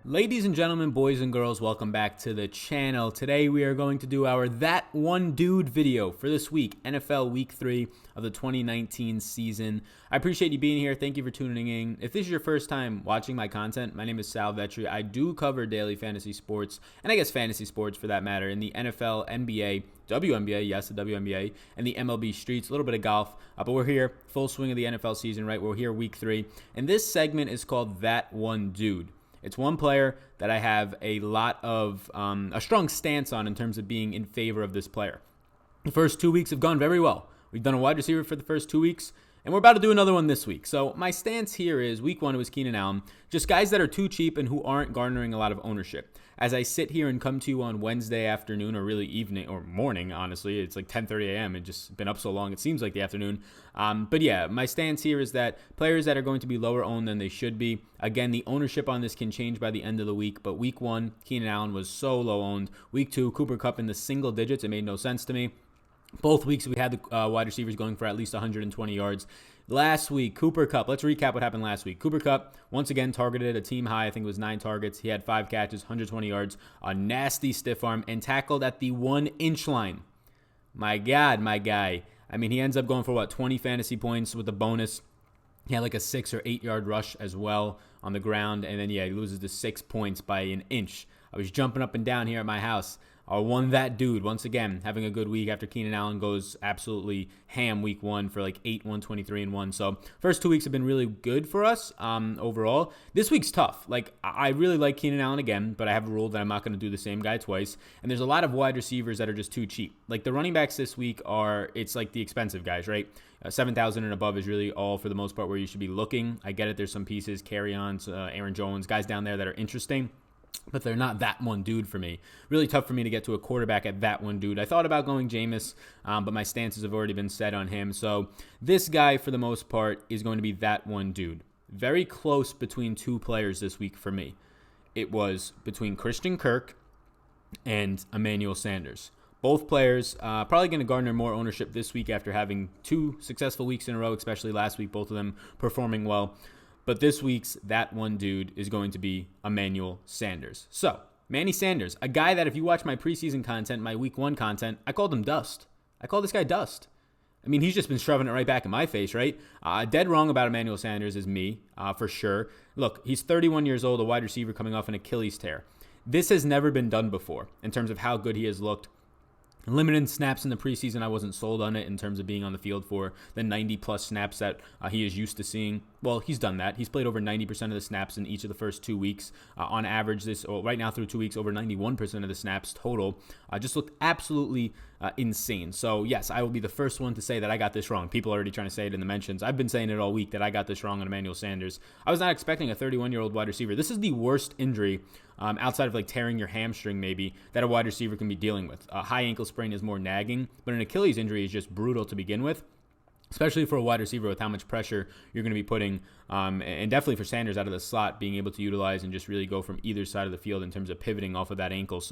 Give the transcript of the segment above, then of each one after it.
Ladies and gentlemen, boys and girls, welcome back to the channel. Today we are going to do our That One Dude video for this week, NFL Week 3 of the 2019 season. I appreciate you being here. Thank you for tuning in. If this is your first time watching my content, my name is Sal Vetri. I do cover daily fantasy sports, and I guess fantasy sports for that matter, in the NFL, NBA, WNBA, yes, the WNBA, and the MLB streets, a little bit of golf, but we're here, full swing of the NFL season, right? We're here Week 3, and this segment is called That One Dude. It's one player that I have a lot of a strong stance on in terms of being in favor of this player. The first 2 weeks have gone very well. We've done a wide receiver for the first 2 weeks, and we're about to do another one this week. So my stance here is week 1, it was Keenan Allen. Just guys that are too cheap and who aren't garnering a lot of ownership. As I sit here and come to you on Wednesday afternoon, or really evening or morning, honestly, it's like 10:30 a.m. It's just been up so long, it seems like the afternoon. But yeah, my stance here is that players that are going to be lower owned than they should be. Again, the ownership on this can change by the end of the week, but week 1, Keenan Allen was so low owned. Week 2, Cooper Kupp in the single digits. It made no sense to me. Both weeks, we had the wide receivers going for at least 120 yards. Last week, Cooper Kupp. Let's recap what happened last week. Cooper Kupp, once again, targeted a team high. I think it was 9 targets. He had 5 catches, 120 yards, a nasty stiff arm, and tackled at the 1-inch line. My God, my guy. I mean, he ends up going for, 20 fantasy points with a bonus. He had like a 6 or 8 yard rush as well on the ground. And then, he loses to 6 points by an inch. I was jumping up and down here at my house. I won that dude once again, having a good week after Keenan Allen goes absolutely ham week 1 for like 8, 123, and 1. So first 2 weeks have been really good for us overall. This week's tough. Like, I really like Keenan Allen again, but I have a rule that I'm not going to do the same guy twice. And there's a lot of wide receivers that are just too cheap. Like the running backs this week it's like the expensive guys, right? 7,000 and above is really all for the most part where you should be looking. I get it. There's some pieces, carry-ons, Aaron Jones, guys down there that are interesting, but they're not that one dude for me. Really tough for me to get to a quarterback at that one dude. I thought about going Jameis, but my stances have already been set on him. So this guy, for the most part, is going to be that one dude. Very close between 2 players this week for me. It was between Christian Kirk and Emmanuel Sanders. Both players probably going to garner more ownership this week after having 2 successful weeks in a row, especially last week, both of them performing well. But this week's that one dude is going to be Emmanuel Sanders. So, Manny Sanders, a guy that if you watch my preseason content, my week 1 content, I called him Dust. I called this guy Dust. I mean, he's just been shoving it right back in my face, right? Dead wrong about Emmanuel Sanders is me, for sure. Look, he's 31 years old, a wide receiver coming off an Achilles tear. This has never been done before in terms of how good he has looked. Limited snaps in the preseason, I wasn't sold on it in terms of being on the field for the 90-plus snaps that he is used to seeing. Well, he's done that. He's played over 90% of the snaps in each of the first 2 weeks. On average, right now through 2 weeks, over 91% of the snaps total. Just looked absolutely insane. So, yes, I will be the first one to say that I got this wrong. People are already trying to say it in the mentions. I've been saying it all week that I got this wrong on Emmanuel Sanders. I was not expecting a 31-year-old wide receiver. This is the worst injury outside of like tearing your hamstring maybe that a wide receiver can be dealing with. A high ankle sprain is more nagging, but an Achilles injury is just brutal to begin with, especially for a wide receiver with how much pressure you're going to be putting, and definitely for Sanders out of the slot, being able to utilize and just really go from either side of the field in terms of pivoting off of that ankle,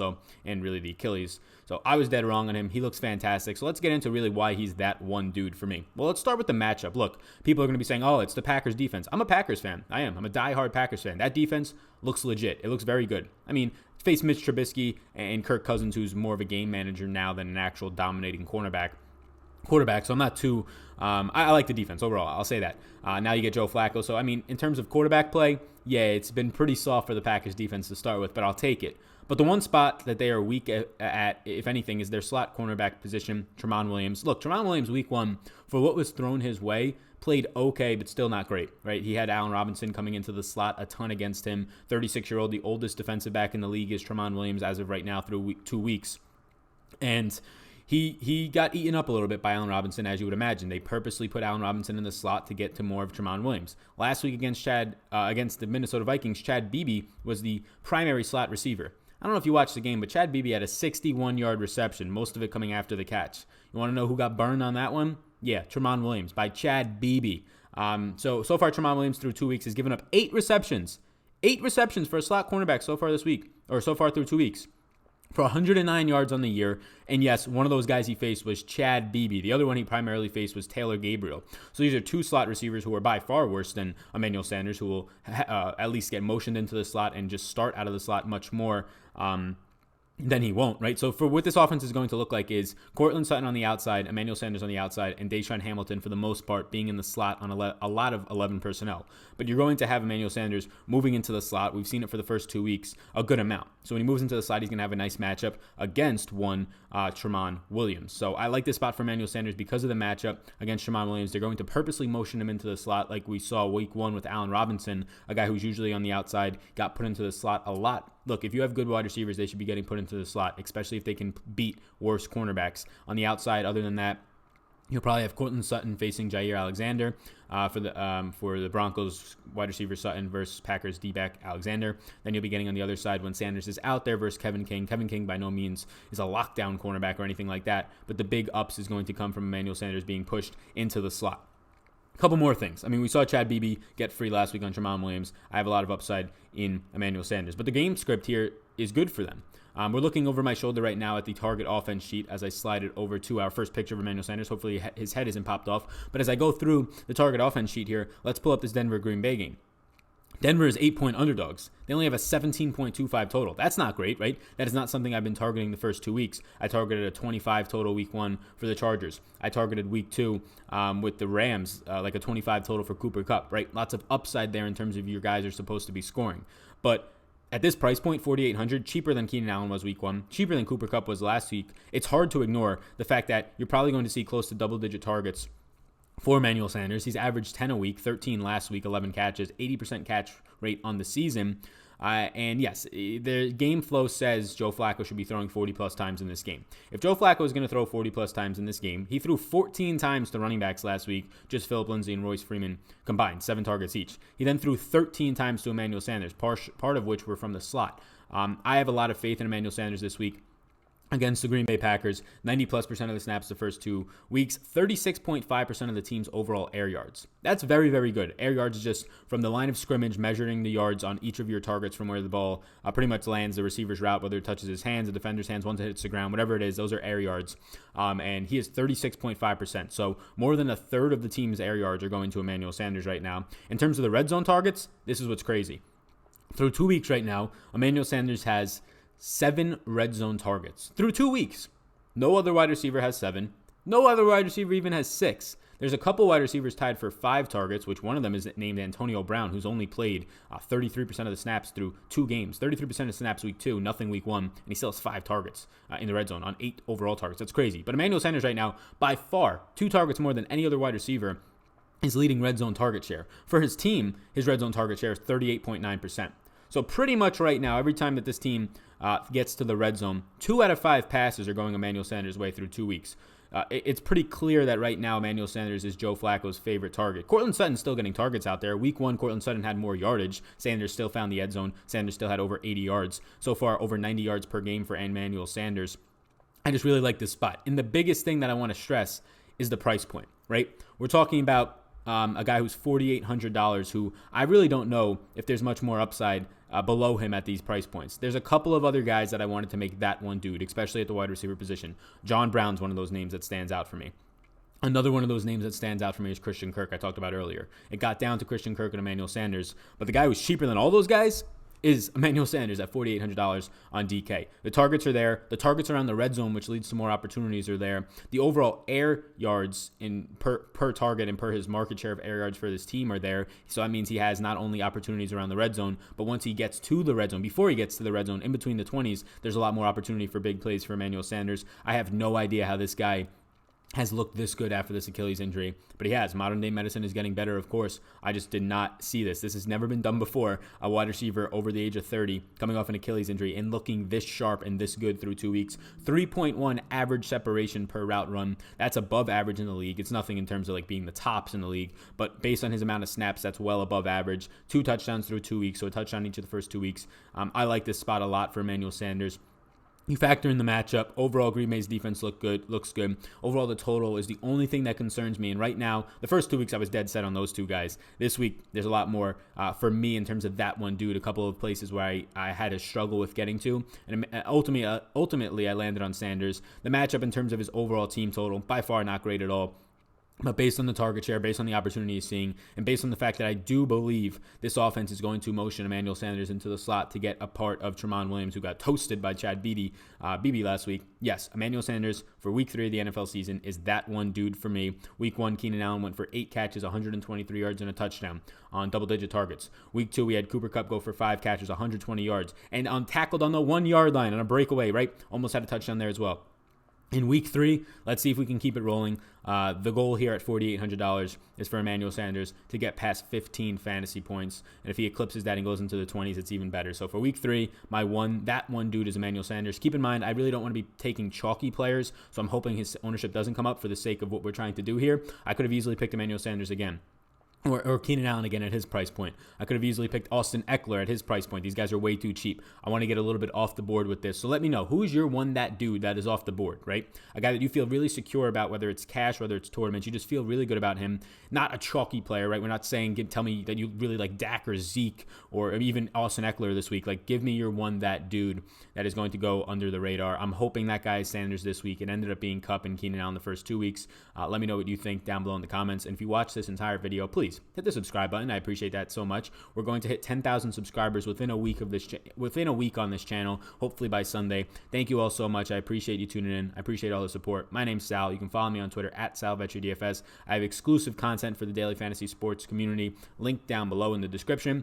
and really the Achilles. So I was dead wrong on him. He looks fantastic. So let's get into really why he's that one dude for me. Well, let's start with the matchup. Look, people are going to be saying, oh, it's the Packers defense. I'm a Packers fan. I am. I'm a diehard Packers fan. That defense looks legit. It looks very good. I mean, face Mitch Trubisky and Kirk Cousins, who's more of a game manager now than an actual dominating quarterback. So I'm not too I like the defense overall, I'll say that. Now you get Joe Flacco, so I mean, in terms of quarterback play, yeah, it's been pretty soft for the Packers defense to start with, but I'll take it. But the one spot that they are weak at, if anything, is their slot cornerback position, Tramon Williams. Look, Tramon Williams week 1, for what was thrown his way, played okay, but still not great, right? He had Allen Robinson coming into the slot a ton against him. 36-year-old, the oldest defensive back in the league is Tramon Williams as of right now through 2 weeks. And he got eaten up a little bit by Allen Robinson, as you would imagine. They purposely put Allen Robinson in the slot to get to more of Tramon Williams. Last week against the Minnesota Vikings, Chad Beebe was the primary slot receiver. I don't know if you watched the game, but Chad Beebe had a 61-yard reception, most of it coming after the catch. You want to know who got burned on that one? Yeah, Tramon Williams by Chad Beebe. So far, Tramon Williams through 2 weeks has given up 8 receptions. 8 receptions for a slot cornerback so far this week, or so far through 2 weeks. for 109 yards on the year. And yes, one of those guys he faced was Chad Beebe. The other one he primarily faced was Taylor Gabriel. So these are two slot receivers who are by far worse than Emmanuel Sanders, who will at least get motioned into the slot and just start out of the slot much more then he won't, right? So for what this offense is going to look like is Courtland Sutton on the outside, Emmanuel Sanders on the outside, and Deshaun Hamilton, for the most part, being in the slot on a lot of 11 personnel. But you're going to have Emmanuel Sanders moving into the slot. We've seen it for the first 2 weeks, a good amount. So when he moves into the slot, he's going to have a nice matchup against one Tramon Williams. So I like this spot for Emmanuel Sanders because of the matchup against Tramon Williams. They're going to purposely motion him into the slot like we saw week 1 with Allen Robinson, a guy who's usually on the outside, got put into the slot a lot. Look, if you have good wide receivers, they should be getting put into the slot, especially if they can beat worse cornerbacks. On the outside, other than that, you'll probably have Courtland Sutton facing Jair Alexander for the Broncos wide receiver Sutton versus Packers D-back Alexander. Then you'll be getting on the other side when Sanders is out there versus Kevin King. Kevin King by no means is a lockdown cornerback or anything like that, but the big ups is going to come from Emmanuel Sanders being pushed into the slot. A couple more things. I mean, we saw Chad Beebe get free last week on Tramon Williams. I have a lot of upside in Emmanuel Sanders. But the game script here is good for them. We're looking over my shoulder right now at the target offense sheet as I slide it over to our first picture of Emmanuel Sanders. Hopefully his head isn't popped off. But as I go through the target offense sheet here, let's pull up this Denver-Green Bay game. Denver is 8-point underdogs. They only have a 17.25 total. That's not great, right? That is not something I've been targeting the first 2 weeks. I targeted a 25 total week 1 for the Chargers. I targeted week 2 with the Rams, like a 25 total for Cooper Kupp, right? Lots of upside there in terms of your guys are supposed to be scoring. But at this price point, 4,800, cheaper than Keenan Allen was week 1, cheaper than Cooper Kupp was last week, it's hard to ignore the fact that you're probably going to see close to double-digit targets for Emmanuel Sanders. He's averaged 10 a week, 13 last week, 11 catches, 80% catch rate on the season. And yes, the game flow says Joe Flacco should be throwing 40-plus times in this game. If Joe Flacco is going to throw 40-plus times in this game, he threw 14 times to running backs last week, just Phillip Lindsay and Royce Freeman combined, 7 targets each. He then threw 13 times to Emmanuel Sanders, part of which were from the slot. I have a lot of faith in Emmanuel Sanders this week against the Green Bay Packers. 90+% of the snaps the first 2 weeks, 36.5% of the team's overall air yards. That's very, very good. Air yards is just from the line of scrimmage, measuring the yards on each of your targets from where the ball pretty much lands the receiver's route, whether it touches his hands, the defender's hands, once it hits the ground, whatever it is, those are air yards. And he is 36.5%. So more than a third of the team's air yards are going to Emmanuel Sanders right now. In terms of the red zone targets, this is what's crazy. Through 2 weeks right now, Emmanuel Sanders has 7 red zone targets through 2 weeks. No other wide receiver has 7. No other wide receiver even has 6. There's a couple wide receivers tied for 5 targets, which one of them is named Antonio Brown, who's only played 33% of the snaps through 2 games. 33% of snaps week 2, nothing week 1, and he still has 5 targets in the red zone on 8 overall targets. That's crazy. But Emmanuel Sanders right now, by far, 2 targets more than any other wide receiver, is leading red zone target share. For his team, his red zone target share is 38.9%. So pretty much right now, every time that this team gets to the red zone, 2 out of 5 passes are going Emmanuel Sanders' way through 2 weeks. It's pretty clear that right now Emmanuel Sanders is Joe Flacco's favorite target. Courtland Sutton's still getting targets out there. Week 1, Courtland Sutton had more yardage. Sanders still found the end zone. Sanders still had over 80 yards. So far, over 90 yards per game for Emmanuel Sanders. I just really like this spot. And the biggest thing that I want to stress is the price point, right? We're talking about a guy who's $4,800, who I really don't know if there's much more upside below him at these price points. There's a couple of other guys that I wanted to make that one dude, especially at the wide receiver position. John Brown's one of those names that stands out for me. Another one of those names that stands out for me is Christian Kirk, I talked about earlier. It got down to Christian Kirk and Emmanuel Sanders, but the guy who's cheaper than all those guys is Emmanuel Sanders at $4,800 on DK. The targets are there. The targets around the red zone, which leads to more opportunities, are there. The overall air yards in per target and per his market share of air yards for this team are there. So that means he has not only opportunities around the red zone, but once he gets to the red zone, before he gets to the red zone, in between the 20s, there's a lot more opportunity for big plays for Emmanuel Sanders. I have no idea how this guy has looked this good after this Achilles injury, but he has. Modern day medicine is getting better, of course. I just did not see this. This has never been done before. A wide receiver over the age of 30 coming off an Achilles injury and looking this sharp and this good through 2 weeks. 3.1 average separation per route run. That's above average in the league. It's nothing in terms of like being the tops in the league, but based on his amount of snaps, that's well above average. 2 touchdowns through 2 weeks, so a touchdown each of the first 2 weeks. I like this spot a lot for Emmanuel Sanders. You factor in the matchup. Overall, Green Bay's defense looks good. Overall, the total is the only thing that concerns me. And right now, the first 2 weeks, I was dead set on those two guys. This week, there's a lot more for me in terms of that one dude. A couple of places where I had a struggle with getting to. And ultimately, I landed on Sanders. The matchup in terms of his overall team total, by far not great at all. But based on the target share, based on the opportunity he's seeing, and based on the fact that I do believe this offense is going to motion Emmanuel Sanders into the slot to get a part of Tramon Williams, who got toasted by Chad Beebe last week. Yes, Emmanuel Sanders for week 3 of the NFL season is that one dude for me. Week 1, Keenan Allen went for 8 catches, 123 yards, and a touchdown on double-digit targets. Week 2, we had Cooper Kupp go for 5 catches, 120 yards, and tackled on the 1-yard line on a breakaway, right? Almost had a touchdown there as well. In week 3, let's see if we can keep it rolling. The goal here at $4,800 is for Emmanuel Sanders to get past 15 fantasy points. And if he eclipses that and goes into the 20s, it's even better. So for week 3, that one dude is Emmanuel Sanders. Keep in mind, I really don't want to be taking chalky players, so I'm hoping his ownership doesn't come up for the sake of what we're trying to do here. I could have easily picked Emmanuel Sanders again. Or Keenan Allen again at his price point. I could have easily picked Austin Eckler at his price point. These guys are way too cheap. I want to get a little bit off the board with this. So let me know, who's your that dude that is off the board, right? A guy that you feel really secure about, whether it's cash, whether it's tournaments. You just feel really good about him. Not a chalky player, right? We're not saying, tell me that you really like Dak or Zeke or even Austin Eckler this week. Like, give me your that dude that is going to go under the radar. I'm hoping that guy is Sanders this week. It ended up being Kupp and Keenan Allen the first 2 weeks. Let me know what you think down below in the comments. And if you watch this entire video, please hit the subscribe button. I appreciate that so much. We're going to hit 10,000 subscribers within a week on this channel, hopefully by Sunday. Thank you all so much. I appreciate you tuning in. I appreciate all the support. My name's Sal. You can follow me on Twitter at SalVetriDFS. I have exclusive content for the daily fantasy sports community linked down below in the description,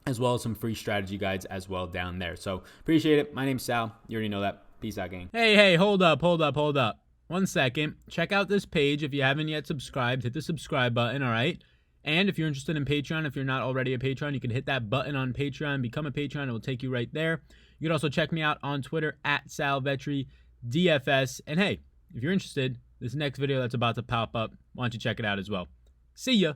as well as some free strategy guides as well down there. So appreciate it. My name's Sal. You already know that. Peace out, gang. Hey, hold up. 1 second. Check out this page. If you haven't yet subscribed, hit the subscribe button, all right? And if you're interested in Patreon, if you're not already a Patreon, you can hit that button on Patreon, become a Patreon. It will take you right there. You can also check me out on Twitter at SalVetriDFS. And hey, if you're interested, this next video that's about to pop up, why don't you check it out as well. See ya.